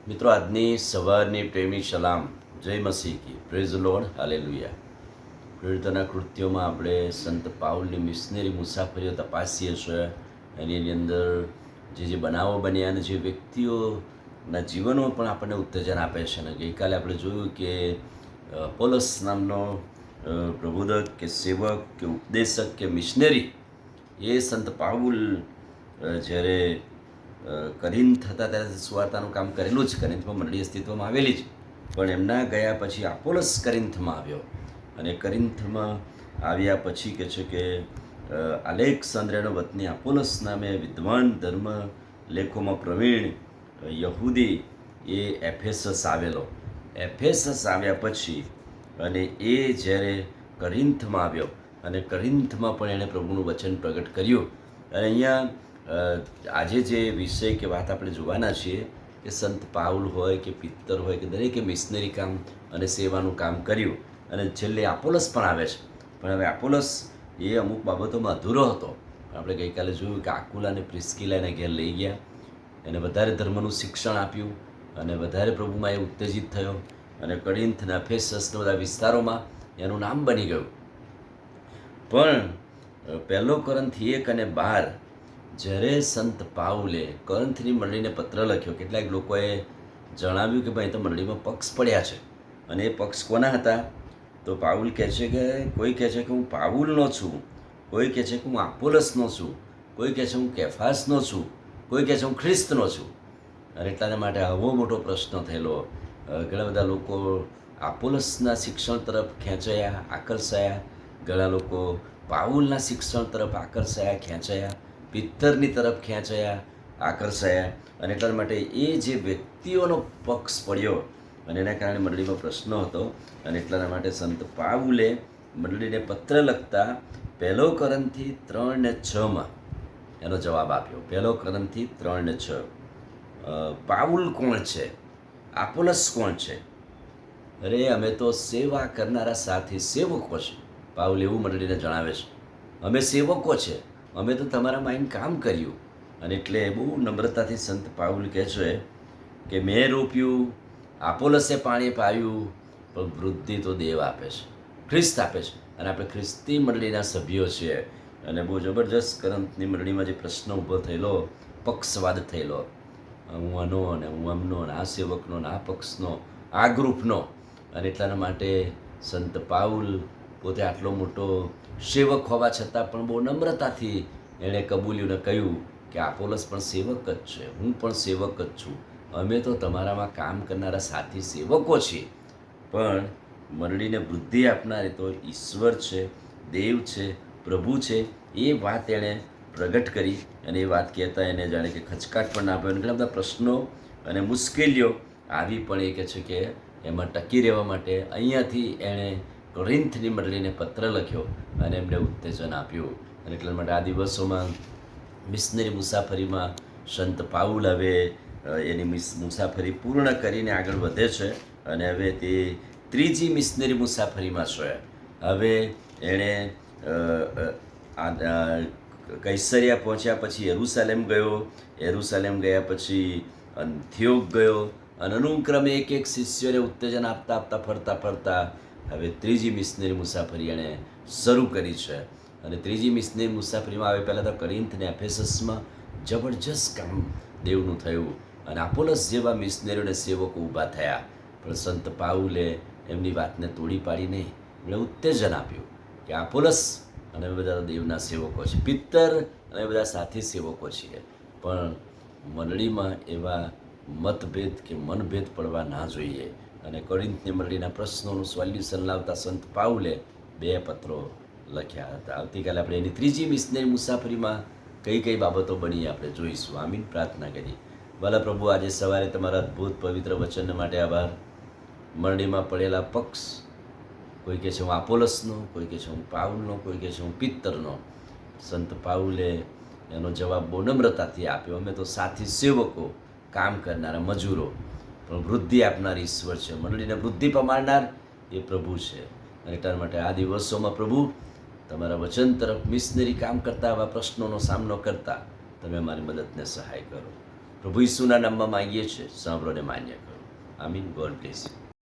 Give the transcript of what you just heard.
મિત્રો, આજની સવારની પ્રેમી સલામ, જય મસીહ કી, પ્રેઝ લોર્ડ, હાલેલુયા. પ્રેરિતોના કૃત્યોમાં આપણે સંત પાઉલની મિશનરી મુસાફરીઓ તપાસીએ છીએ. એની અંદર જે બનાવો બન્યા અને જે વ્યક્તિઓના જીવનો પણ આપણને ઉત્તેજન આપે છે. અને ગઈકાલે આપણે જોયું કે પોલસ નામનો પ્રબોધક કે સેવક કે ઉપદેશક કે મિશનરી, એ સંત પાઉલ જ્યારે કરીંથ હતા ત્યારે સુવાર્તાનું કામ કરેલું જ. કરીંથમાં મંડળી અસ્તિત્વમાં આવેલી જ, પણ એમના ગયા પછી આપોલસ કરીંથમાં આવ્યો. અને કરીંથમાં આવ્યા પછી કહે છે કે અલેક્સાન્દ્રિયાનો વતની આપોલસ નામે વિદ્વાન ધર્મ લેખોમાં પ્રવીણ યહૂદી એ એફેસસ આવેલો. એફેસસ આવ્યા પછી અને એ જ્યારે કરીંથમાં આવ્યો અને કરીંથમાં પણ એણે પ્રભુનું વચન પ્રગટ કર્યું. અને અહીંયા આજે જે વિષય કે વાત આપણે જોવાના છીએ કે સંત પાઉલ હોય કે પિત્તર હોય કે દરેકે મિશનરી કામ અને સેવાનું કામ કર્યું. અને છેલ્લે આપોલસ પણ આવે છે. પણ હવે આપોલસ એ અમુક બાબતોમાં અધૂરો હતો. આપણે ગઈકાલે જોયું કે આકુલા અને પ્રિસ્કિલા એને ઘેર લઈ ગયા, એને વધારે ધર્મનું શિક્ષણ આપ્યું અને વધારે પ્રભુમાં એ ઉત્તેજિત થયો. અને કરીંથના એફેસસના બધા વિસ્તારોમાં એનું નામ બની ગયું. પણ પહેલો કોરિન્થી 1 અને 12 જ્યારે સંત પાઉલે કોરિન્થની મંડળીને પત્ર લખ્યો, કેટલાક લોકોએ જણાવ્યું કે ભાઈ તો મંડળીમાં પક્ષ પડ્યા છે. અને એ પક્ષ કોના હતા? તો પાઉલ કહે છે કે કોઈ કહે છે કે હું પાઉલનો છું, કોઈ કહે છે કે હું આપોલસનો છું, કોઈ કહે છે હું કેફાસનો છું, કોઈ કહે છે હું ખ્રિસ્તનો છું. અને એટલાના માટે આવો મોટો પ્રશ્ન થયેલો. ઘણા બધા લોકો આપોલસના શિક્ષણ તરફ ખેંચાયા, આકર્ષાયા. ઘણા લોકો પાઉલના શિક્ષણ તરફ આકર્ષાયા, ખેંચાયા. પિત્તરની તરફ ખેંચાયા, આકર્ષાયા. અને એટલા માટે એ જે વ્યક્તિઓનો પક્ષ પડ્યો અને એના કારણે મંડળીમાં પ્રશ્ન હતો. અને એટલાના માટે સંત પાઉલે મંડળીને પત્ર લખતા 1 કોરિન્થી 3 અને 6 એનો જવાબ આપ્યો. 1 કોરિન્થી 3 અને 6. પાઉલ કોણ છે? આપોલસ કોણ છે? અરે અમે તો સેવા કરનારા સાથી સેવકો છે. પાઉલ એવું મંડળીને જણાવે છે, અમે સેવકો છે, અમે તો તમારા માઇન્ડ કામ કર્યું. અને એટલે બહુ નમ્રતાથી સંત પાઉલ કહે છે કે મેં રોપ્યું, આપોલસે પાણી પાયું, પણ વૃદ્ધિ તો દેવ આપે છે, ખ્રિસ્ત આપે છે. અને આપણે ખ્રિસ્તી મંડળીના સભ્યો છીએ. અને બહુ જબરજસ્ત કરંતની મંડળીમાં જે પ્રશ્ન ઊભો થયેલો, પક્ષવાદ થયેલો, હું આનો અને હું આમનો ને આ સેવકનો ને આ પક્ષનો, આ ગ્રુપનો. અને એટલાના માટે સંત પાઉલ પોતે આટલો મોટો સેવક હોવા છતાં પણ બહુ નમ્રતાથી એણે કબૂલ્યું ને કહ્યું કે આપોલસ પણ સેવક જ છે, હું પણ સેવક જ છું, અમે તો તમારામાં કામ કરનારા સાથી સેવકો છીએ. પણ મંડળીને વૃદ્ધિ આપનાર એ તો ઈશ્વર છે, દેવ છે, પ્રભુ છે. એ વાત એણે પ્રગટ કરી. અને એ વાત કહેતા એને જાણે કે ખચકાટ પણ ના પડ્યો. ઘણા બધા પ્રશ્નો અને મુશ્કેલીઓ આવી પણ એ કહે છે કે એમાં ટકી રહેવા માટે અહીંયાથી એણે કોરિન્થની મંડળીને પત્ર લખ્યો અને એમને ઉત્તેજન આપ્યું. અને એટલા માટે આ દિવસોમાં મિશનરી મુસાફરીમાં સંત પાઉલ હવે એની મુસાફરી પૂર્ણ કરીને આગળ વધે છે. અને હવે તે ત્રીજી મિશનરી મુસાફરીમાં છે. હવે એણે કૈસરિયા પહોંચ્યા પછી યરૂશાલેમ ગયો, યરૂશાલેમ ગયા પછી અંથિયોક ગયો. અને અનુક્રમે એક એક શિષ્યોને ઉત્તેજન આપતા આપતા ફરતા ફરતા હવે ત્રીજી મિશનરી મુસાફરી એણે શરૂ કરી છે. અને ત્રીજી મિશનરી મુસાફરીમાં આવે પહેલાં તો કરીંથ અને એફેસસમાં જબરજસ્ત કામ દેવનું થયું. અને આપોલસ જેવા મિશનરીઓને સેવકો ઊભા થયા. પણ સંત પાઉલે એમની વાતને તોડી પાડી નહીં, એમણે ઉત્તેજન આપ્યું કે આપોલસ અને અમે બધા દેવના સેવકો છે, પિત્તર અને બધા સાથી સેવકો છીએ. પણ મંડળીમાં એવા મતભેદ કે મનભેદ પડવા ના જોઈએ. અને કોરિન્થની મંડળીના પ્રશ્નોનું સોલ્યુશન લાવતા સંત પાઉલે 2 પત્રો લખ્યા હતા. આવતીકાલે આપણે એની ત્રીજી મિશનરી મુસાફરીમાં કઈ કઈ બાબતો બની આપણે જોઈશું. આમીન. પ્રાર્થના કરી. ભલા પ્રભુ, આજે સવારે તમારા અદ્ભુત પવિત્ર વચન માટે આભાર. મંડળીમાં પડેલા પક્ષ, કોઈ કહે છે હું આપોલસનો, કોઈ કહે છે હું પાઉલનો, કોઈ કહે છે હું પિત્તરનો. સંત પાઉલે એનો જવાબ બહુ નમ્રતાથી આપ્યો. અમે તો સાથી સેવકો, કામ કરનારા મજૂરો, પણ વૃદ્ધિ આપનાર ઈશ્વર છે, મંડળીને વૃદ્ધિ પમાડનાર એ પ્રભુ છે. અને એટલા માટે આ દિવસોમાં પ્રભુ તમારા વચન તરફ મિશનરી કામ કરતા આવા પ્રશ્નોનો સામનો કરતા તમે અમારી મદદને સહાય કરો. પ્રભુ ઈસુના નામમાં માંગીએ છીએ, સાંભળો ને માન્ય કરો. આમીન. God bless you.